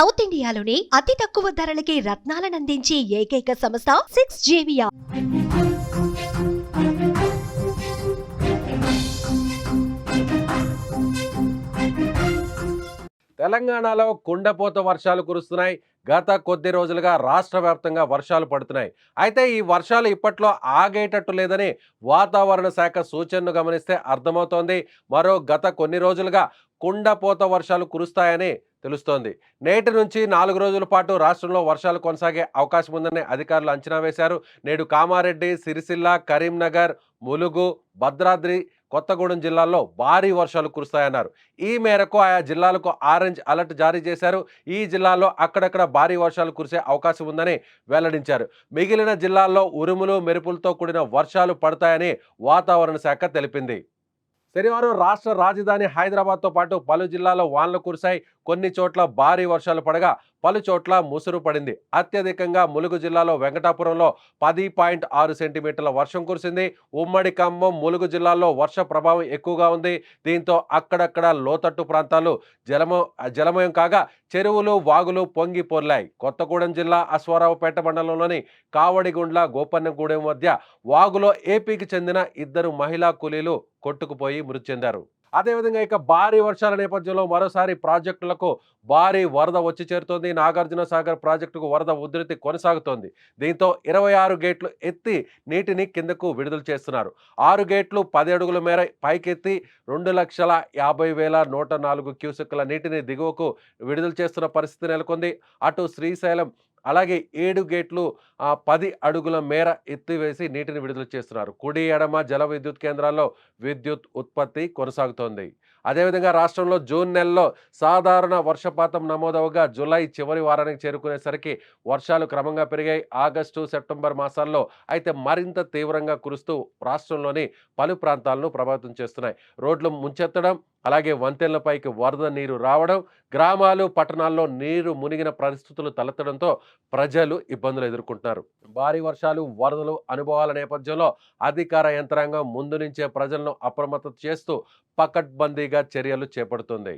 South ఇండియాలోనే అతి తక్కువ ధరలకి రత్నాలనందించే ఏకైక సంస్థ 6JVR. తెలంగాణలో కుండపోత వర్షాలు కురుస్తున్నాయి. గత కొద్ది రోజులుగా రాష్ట్ర వ్యాప్తంగా వర్షాలు పడుతున్నాయి. అయితే ఈ వర్షాలు ఇప్పట్లో ఆగేటట్టు లేదని వాతావరణ శాఖ సూచనను గమనిస్తే అర్థమవుతోంది. గత కొన్ని రోజులుగా కుండపోత వర్షాలు కురుస్తాయని తెలుస్తోంది. నేటి నుంచి 4 రోజుల పాటు రాష్ట్రంలో వర్షాలు కొనసాగే అవకాశం ఉందని అధికారులు అంచనా వేశారు. నేడు కామారెడ్డి, సిరిసిల్ల, కరీంనగర్, ములుగు, భద్రాద్రి, కొత్తగూడెం జిల్లాల్లో భారీ వర్షాలు కురుస్తాయన్నారు. ఈ మేరకు ఆయా జిల్లాలకు ఆరెంజ్ అలర్ట్ జారీ చేశారు. ఈ జిల్లాల్లో అక్కడక్కడ భారీ వర్షాలు కురిసే అవకాశం ఉందని వెల్లడించారు. మిగిలిన జిల్లాల్లో ఉరుములు, మెరుపులతో కూడిన వర్షాలు పడతాయని వాతావరణ శాఖ తెలిపింది. శనివారం రాష్ట్ర రాజధాని హైదరాబాద్తో పాటు పలు జిల్లాల్లో వానలు కురిశాయి. కొన్ని చోట్ల భారీ వర్షాలు పడగా పలు చోట్ల ముసురు పడింది. అత్యధికంగా ములుగు జిల్లాలో వెంకటాపురంలో 10.6 సెంటీమీటర్ల వర్షం కురిసింది. ఉమ్మడి ఖమ్మం, ములుగు జిల్లాల్లో వర్ష ప్రభావం ఎక్కువగా ఉంది. దీంతో అక్కడక్కడ లోతట్టు ప్రాంతాలు జలమయం కాగా చెరువులు, వాగులు పొంగి పొర్లాయి. కొత్తగూడెం జిల్లా అశ్వారావుపేట మండలంలోని కావడిగుండ్ల, గోపన్నగూడెం మధ్య వాగులో ఏపీకి చెందిన 2 మహిళా కూలీలు కొట్టుకుపోయి మృతి చెందారు. అదేవిధంగా ఇక భారీ వర్షాల నేపథ్యంలో మరోసారి ప్రాజెక్టులకు భారీ వరద వచ్చి చేరుతోంది. నాగార్జున సాగర్ ప్రాజెక్టుకు వరద ఉధృతి కొనసాగుతోంది. దీంతో 26 గేట్లు ఎత్తి నీటిని కిందకు విడుదల చేస్తున్నారు. 6 గేట్లు 10 అడుగుల మేర పైకెత్తి 2,50,104 క్యూసెక్కుల నీటిని దిగువకు విడుదల చేస్తున్న పరిస్థితి నెలకొంది. అటు శ్రీశైలం అలాగే 7 గేట్లు 10 అడుగుల మేర ఎత్తివేసి నీటిని విడుదల చేస్తున్నారు. కుడి, ఎడమ జల విద్యుత్ కేంద్రాల్లో విద్యుత్ ఉత్పత్తి కొనసాగుతోంది. అదేవిధంగా రాష్ట్రంలో జూన్ నెలలో సాధారణ వర్షపాతం నమోదవగా జూలై చివరి వారానికి చేరుకునేసరికి వర్షాలు క్రమంగా పెరిగాయి. ఆగస్టు, సెప్టెంబర్ మాసాల్లో అయితే మరింత తీవ్రంగా కురుస్తూ రాష్ట్రంలోని పలు ప్రాంతాలను ప్రభావితం చేస్తున్నాయి. రోడ్లు ముంచెత్తడం, అలాగే వంతెనలపైకి వరద నీరు రావడం, గ్రామాలు, పట్టణాల్లో నీరు మునిగిన పరిస్థితులు తలెత్తడంతో ప్రజలు ఇబ్బందులు ఎదుర్కొంటున్నారు. భారీ వర్షాలు, వరదలు అనుభవాల నేపథ్యంలో అధికార యంత్రాంగం ముందు నుంచే ప్రజలను అప్రమత్తం చేస్తూ పకడ్బందీగా చర్యలు చేపడుతుంది.